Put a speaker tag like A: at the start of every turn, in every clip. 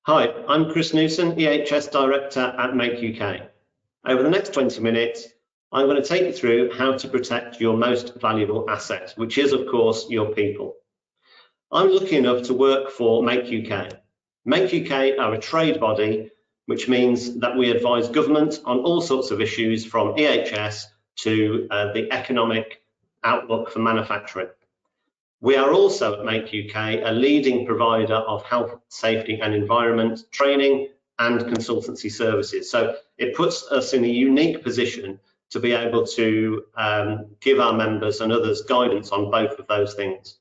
A: Hi, I'm Chris Newson, EHS Director at Make UK. Over the next 20 minutes, I'm going to take you through how to protect your most valuable asset, which is, of course, your people. I'm lucky enough to work for Make UK. Make UK are a trade body, which means that we advise government on all sorts of issues from EHS to the economic outlook for manufacturing. We are also at Make UK a leading provider of health, safety and environment training and consultancy services. So it puts us in a unique position to be able to give our members and others guidance on both of those things.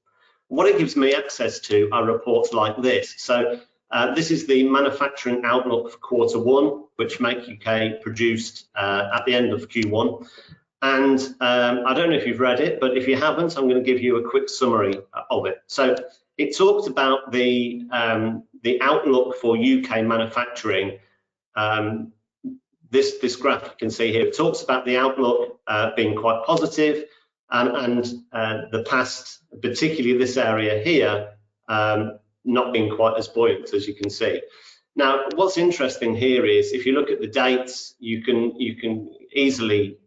A: What it gives me access to are reports like this. So this is the manufacturing outlook for Q1, which Make UK produced at the end of Q1. And I don't know if you've read it, but if you haven't, I'm going to give you a quick summary of it. So it talked about the outlook for UK manufacturing. This graph you can see here, it talks about the outlook being quite positive, and the past, particularly this area here, not being quite as buoyant as you can see. Now, what's interesting here is if you look at the dates, you can easily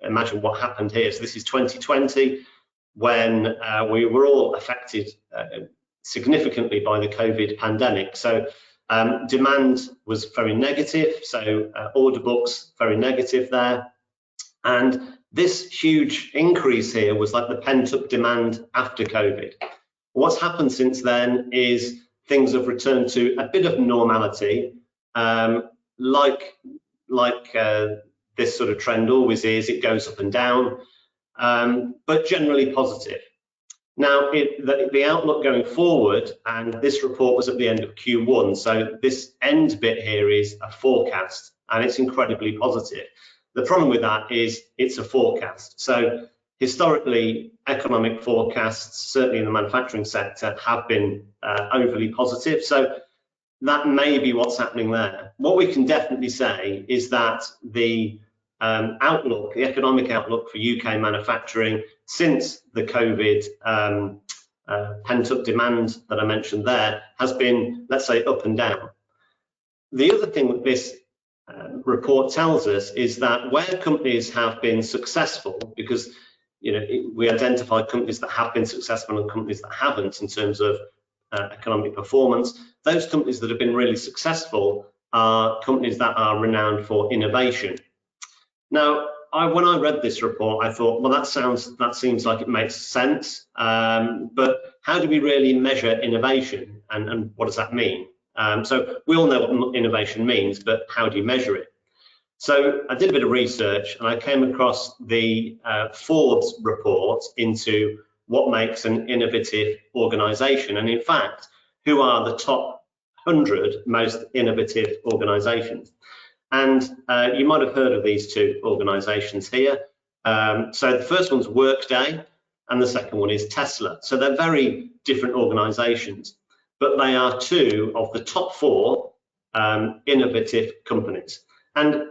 A: imagine what happened here. So this is 2020, when we were all affected significantly by the COVID pandemic. So demand was very negative, so order books very negative there. And this huge increase here was like the pent-up demand after COVID. What's happened since then is things have returned to a bit of normality, like this sort of trend always is. It goes up and down, but generally positive. Now, the outlook going forward, and this report was at the end of Q1, so this end bit here is a forecast, and it's incredibly positive. The problem with that is it's a forecast. So historically, economic forecasts, certainly in the manufacturing sector, have been overly positive. So that may be what's happening there. What we can definitely say is that the outlook, the economic outlook for UK manufacturing since the COVID pent-up demand that I mentioned there has been, let's say, up and down. The other thing that this report tells us is that where companies have been successful, because we identify companies that have been successful and companies that haven't in terms of economic performance, those companies that have been really successful are companies that are renowned for innovation. Now, when I read this report, I thought, well, that seems like it makes sense, but how do we really measure innovation, and what does that mean? So we all know what innovation means, but how do you measure it? So I did a bit of research, and I came across the Forbes report into what makes an innovative organization, and in fact, who are the top 100 most innovative organizations. And you might have heard of these two organizations here. So the first one's Workday, and the second one is Tesla. So they're very different organizations, but they are two of the top 4 innovative companies. And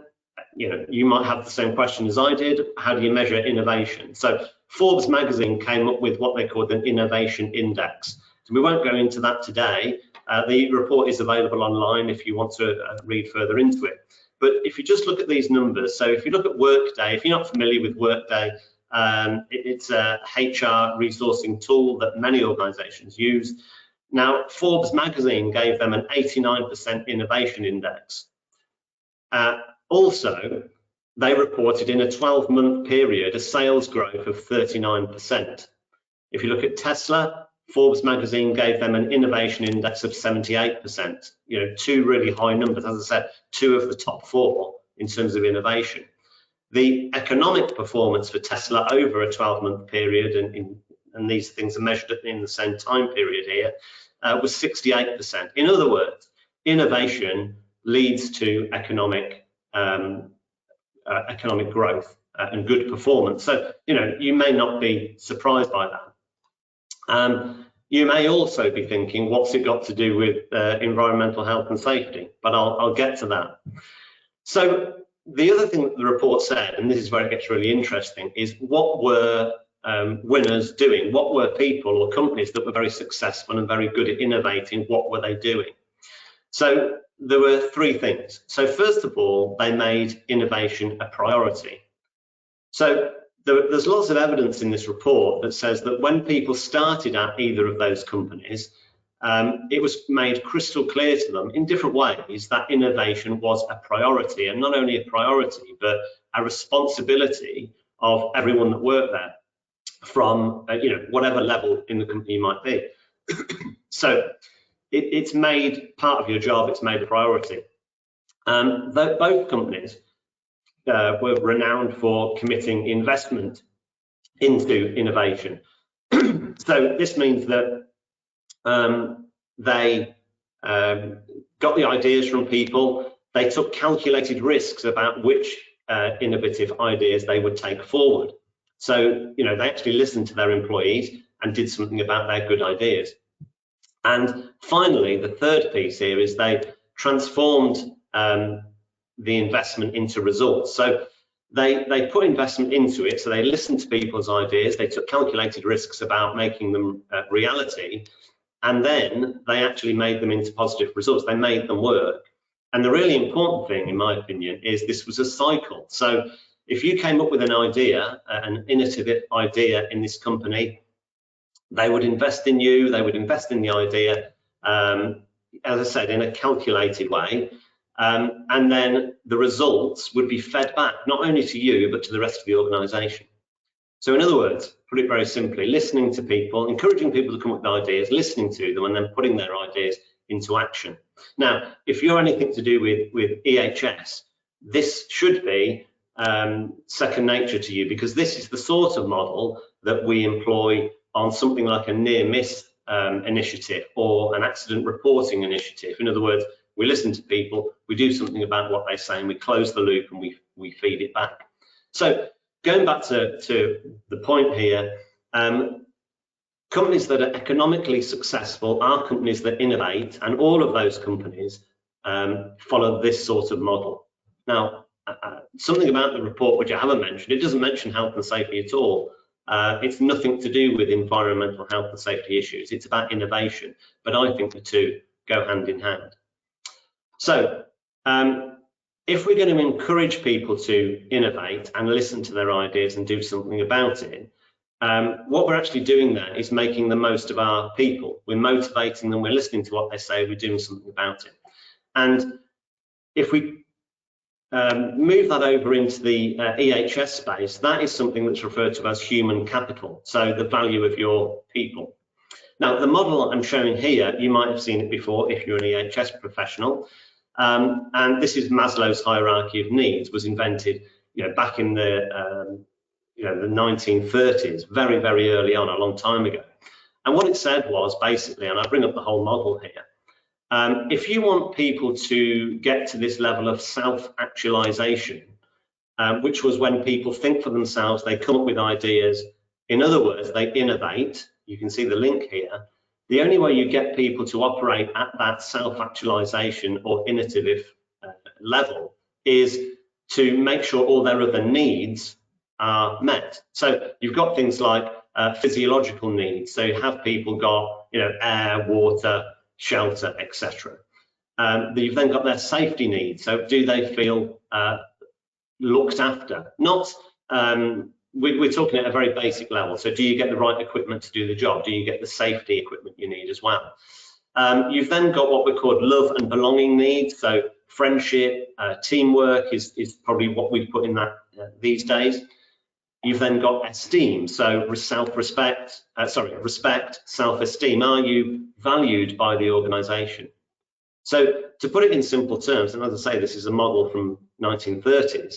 A: you might have the same question as I did. How do you measure innovation? So Forbes magazine came up with what they called an innovation index. So we won't go into that today. The report is available online if you want to read further into it. But if you just look at these numbers, so if you look at Workday, if you're not familiar with Workday, it's a HR resourcing tool that many organizations use. Now, Forbes magazine gave them an 89% innovation index. Also, they reported in a 12-month period a sales growth of 39%. If you look at Tesla, Forbes magazine gave them an innovation index of 78%. Two really high numbers, as I said, 2 of the top 4 in terms of innovation. The economic performance for Tesla over a 12-month period, and these things are measured in the same time period here, was 68%. In other words, innovation leads to economic growth and good performance. So, you may not be surprised by that. You may also be thinking, what's it got to do with environmental health and safety? But I'll get to that. So the other thing that the report said, and this is where it gets really interesting, is what were winners doing? What were people or companies that were very successful and very good at innovating? What were they doing? So there were three things. So first of all, they made innovation a priority. So there's lots of evidence in this report that says that when people started at either of those companies, it was made crystal clear to them in different ways that innovation was a priority, and not only a priority, but a responsibility of everyone that worked there, from whatever level in the company you might be. So it's made part of your job, it's made a priority. Both companies were renowned for committing investment into innovation. So this means that they got the ideas from people, they took calculated risks about which innovative ideas they would take forward. So, they actually listened to their employees and did something about their good ideas. And finally, the third piece here is they transformed the investment into results. So they put investment into it, so they listened to people's ideas, they took calculated risks about making them reality, and then they actually made them into positive results. They made them work. And the really important thing, in my opinion, is this was a cycle. So if you came up with an idea, an innovative idea in this company, they would invest in you, they would invest in the idea, as I said, in a calculated way. And then the results would be fed back, not only to you, but to the rest of the organization. So in other words, put it very simply, listening to people, encouraging people to come up with ideas, listening to them, and then putting their ideas into action. Now, if you're anything to do with EHS, this should be second nature to you, because this is the sort of model that we employ on something like a near miss initiative or an accident reporting initiative. In other words, we listen to people, we do something about what they say, and we close the loop and we feed it back. So going back to the point here, companies that are economically successful are companies that innovate, and all of those companies follow this sort of model. Now, something about the report which I haven't mentioned, it doesn't mention health and safety at all. It's nothing to do with environmental health and safety issues. It's about innovation, but I think the two go hand in hand. So if we're going to encourage people to innovate and listen to their ideas and do something about it, what we're actually doing there is making the most of our people. We're motivating them, we're listening to what they say, we're doing something about it. And if we move that over into the EHS space, that is something that's referred to as human capital, so the value of your people. Now, the model I'm showing here, you might have seen it before if you're an EHS professional, and this is Maslow's hierarchy of needs, was invented back in the the 1930s, very, very early on, a long time ago. And what it said was basically, and I bring up the whole model here, if you want people to get to this level of self-actualization, which was when people think for themselves, they come up with ideas, in other words, they innovate, you can see the link here, the only way you get people to operate at that self-actualization or innovative level is to make sure all their other needs are met. So you've got things like physiological needs. So you have people got air, water, shelter, etc. You've then got their safety needs. So do they feel looked after? Not we're talking at a very basic level. So do you get the right equipment to do the job? Do you get the safety equipment you need as well? You've then got what we call love and belonging needs. So friendship, teamwork is probably what we put in that these days. You've then got esteem, so respect, self-esteem. Are you valued by the organization? So to put it in simple terms, and as I say, this is a model from 1930s,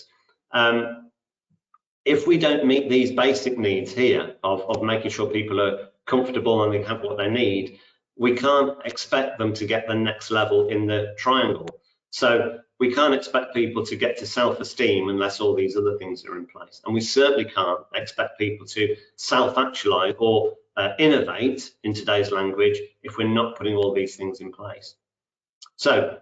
A: if we don't meet these basic needs here of making sure people are comfortable and they have what they need, we can't expect them to get the next level in the triangle. So we can't expect people to get to self-esteem unless all these other things are in place. And we certainly can't expect people to self-actualize or innovate in today's language if we're not putting all these things in place. So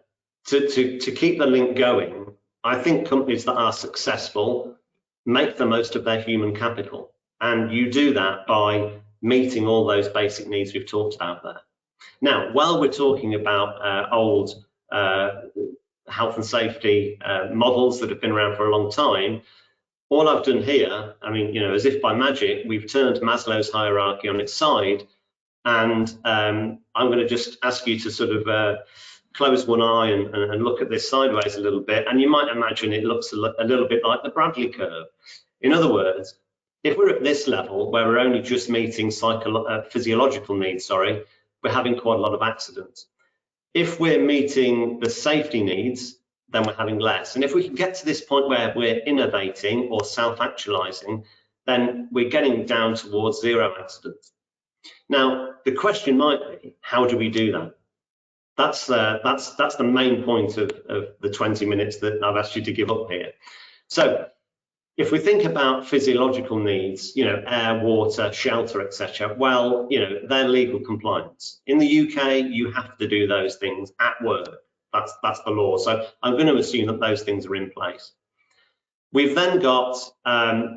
A: to keep the link going, I think companies that are successful make the most of their human capital. And you do that by meeting all those basic needs we've talked about there. Now, while we're talking about old health and safety models that have been around for a long time. All I've done here, I mean, as if by magic, we've turned Maslow's hierarchy on its side, and I'm going to just ask you to sort of close one eye and look at this sideways a little bit, and you might imagine it looks a little bit like the Bradley curve. In other words, if we're at this level where we're only just meeting physiological needs, we're having quite a lot of accidents. If we're meeting the safety needs, then we're having less. And if we can get to this point where we're innovating or self-actualizing, then we're getting down towards zero accidents. Now, the question might be, how do we do that? That's the main point of the 20 minutes that I've asked you to give up here. So if we think about physiological needs, air, water, shelter, etc., well, they're legal compliance. In the UK, you have to do those things at work. That's the law. So I'm going to assume that those things are in place. We've then got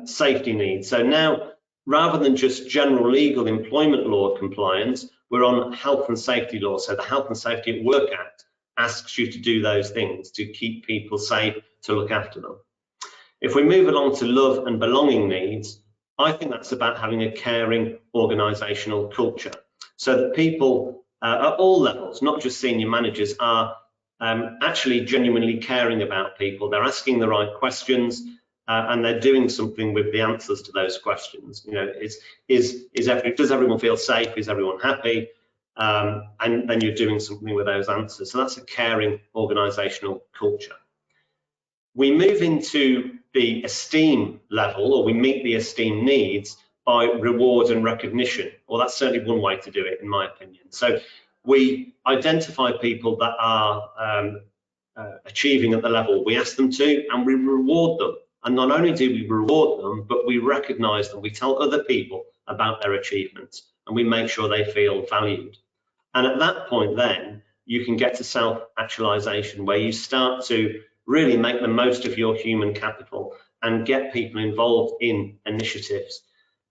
A: safety needs. So now, rather than just general legal employment law compliance, we're on health and safety law. So the Health and Safety at Work Act asks you to do those things to keep people safe, to look after them. If we move along to love and belonging needs, I think that's about having a caring organisational culture, so that people at all levels, not just senior managers, are actually genuinely caring about people. They're asking the right questions, and they're doing something with the answers to those questions. Does everyone feel safe? Is everyone happy? And then you're doing something with those answers. So that's a caring organisational culture. We move into the esteem level, or we meet the esteem needs by reward and recognition. Well, that's certainly one way to do it, in my opinion. So we identify people that are achieving at the level we ask them to, and we reward them. And not only do we reward them, but we recognise them. We tell other people about their achievements, and we make sure they feel valued. And at that point, then you can get to self-actualization, where you start to really make the most of your human capital and get people involved in initiatives.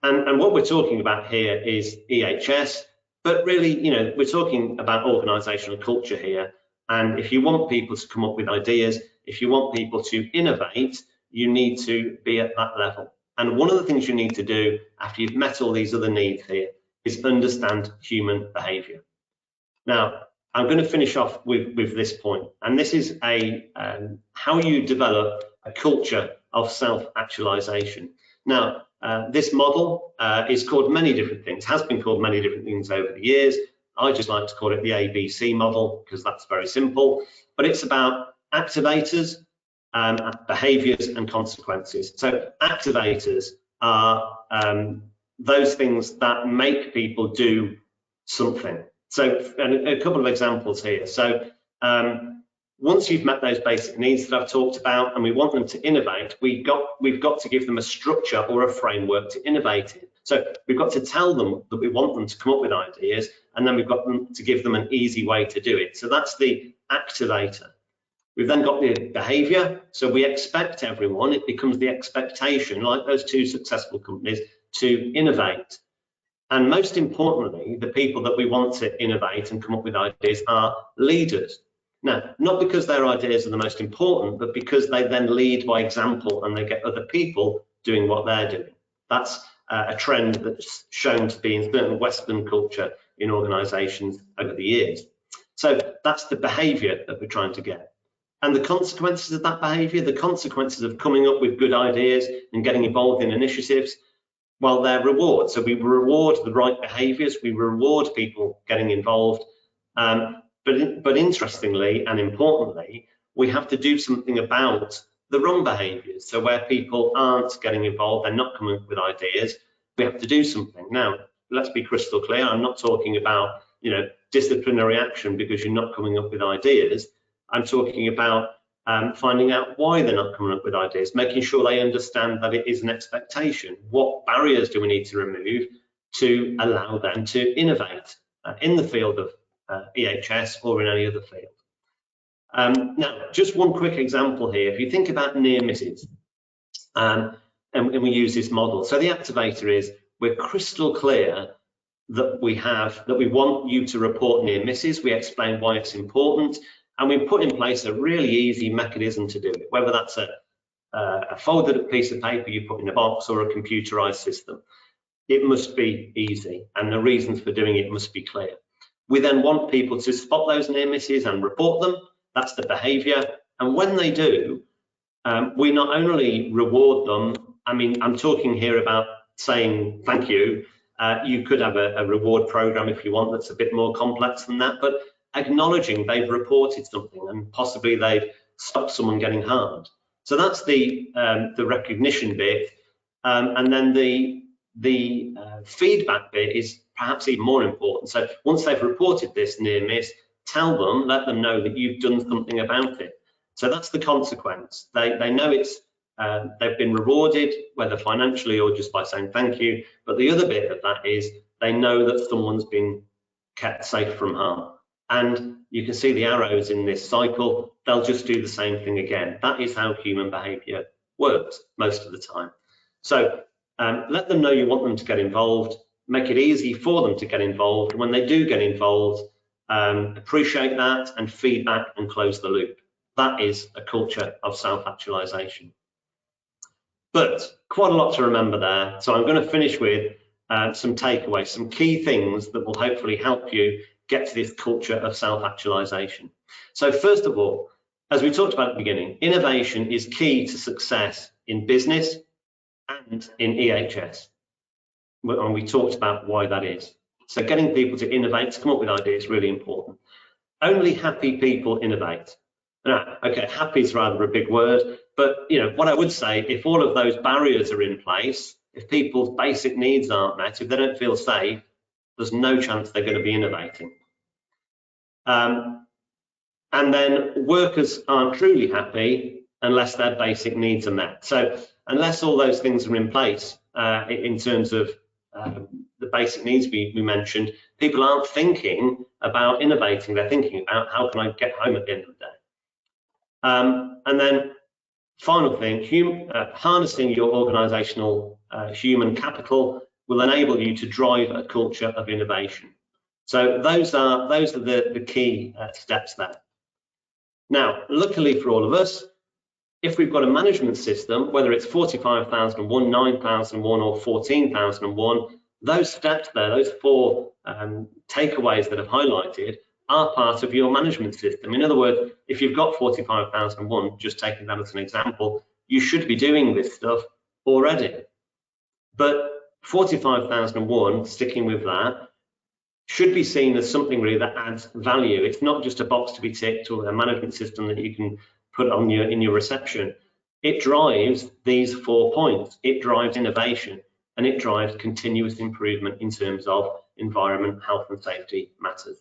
A: And what we're talking about here is EHS, but really, we're talking about organisational culture here. And if you want people to come up with ideas, if you want people to innovate, you need to be at that level. And one of the things you need to do after you've met all these other needs here is understand human behaviour. Now, I'm going to finish off with this point, and this is how you develop a culture of self-actualization. Now, this model is called many different things, has been called many different things over the years. I just like to call it the ABC model because that's very simple, but it's about activators, behaviors and consequences. So activators are those things that make people do something. So a couple of examples here. So once you've met those basic needs that I've talked about and we want them to innovate, we've got to give them a structure or a framework to innovate in. So we've got to tell them that we want them to come up with ideas, and then we've got to give them an easy way to do it. So that's the activator. We've then got the behavior. So we expect everyone, it becomes the expectation, like those two successful companies, to innovate. And most importantly, the people that we want to innovate and come up with ideas are leaders. Now, not because their ideas are the most important, but because they then lead by example and they get other people doing what they're doing. That's a trend that's shown to be in certain Western culture in organizations over the years. So that's the behavior that we're trying to get. And the consequences of that behavior, the consequences of coming up with good ideas and getting involved in initiatives, well, they're rewards. So we reward the right behaviors, we reward people getting involved. But interestingly and importantly, we have to do something about the wrong behaviors. So where people aren't getting involved, they're not coming up with ideas, we have to do something. Now, let's be crystal clear. I'm not talking about, disciplinary action because you're not coming up with ideas. I'm talking about finding out why they're not coming up with ideas, making sure they understand that it is an expectation. What barriers do we need to remove to allow them to innovate in the field of EHS or in any other field? Now, just one quick example here. If you think about near misses, and we use this model. So the activator is, we're crystal clear that we want you to report near misses. We explain why it's important. And we put in place a really easy mechanism to do it, whether that's a folded up piece of paper you put in a box or a computerized system. It must be easy, and the reasons for doing it must be clear. We then want people to spot those near misses and report them. That's the behavior. And when they do, we not only reward them, I mean, I'm talking here about saying thank you. You could have a reward program if you want that's a bit more complex than that, but acknowledging they've reported something and possibly they've stopped someone getting harmed. So that's the recognition bit, and then the feedback bit is perhaps even more important. So once they've reported this near miss, tell them, let them know that you've done something about it. So that's the consequence. They know it's they've been rewarded, whether financially or just by saying thank you. But the other bit of that is they know that someone's been kept safe from harm. And you can see the arrows in this cycle. They'll just do the same thing again. That is how human behavior works most of the time. So let them know you want them to get involved, make it easy for them to get involved. When they do get involved, appreciate that and feedback and close the loop. That is a culture of self-actualization. But quite a lot to remember there. So I'm going to finish with some takeaways, some key things that will hopefully help you get to this culture of self-actualization. So first of all, as we talked about at the beginning, innovation is key to success in business and in EHS. And we talked about why that is. So getting people to innovate, to come up with ideas is really important. Only happy people innovate. Now, okay, happy is rather a big word, but what I would say, if all of those barriers are in place, if people's basic needs aren't met, if they don't feel safe, there's no chance they're going to be innovating. And then workers aren't truly happy unless their basic needs are met. So unless all those things are in place in terms of the basic needs we mentioned, people aren't thinking about innovating. They're thinking about how can I get home at the end of the day. And then final thing, harnessing your organizational human capital will enable you to drive a culture of innovation. So those are the key steps there. Now, luckily for all of us, if we've got a management system, whether it's 45,001, 9,001 or 14,001, those steps there, those four takeaways that I've highlighted are part of your management system. In other words, if you've got 45,001, just taking that as an example, you should be doing this stuff already. But 45,001, sticking with that, should be seen as something really that adds value. It's not just a box to be ticked or a management system that you can put on in your reception. It drives these 4 points. It drives innovation and it drives continuous improvement in terms of environment, health and safety matters.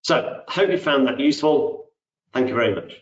A: So I hope you found that useful. Thank you very much.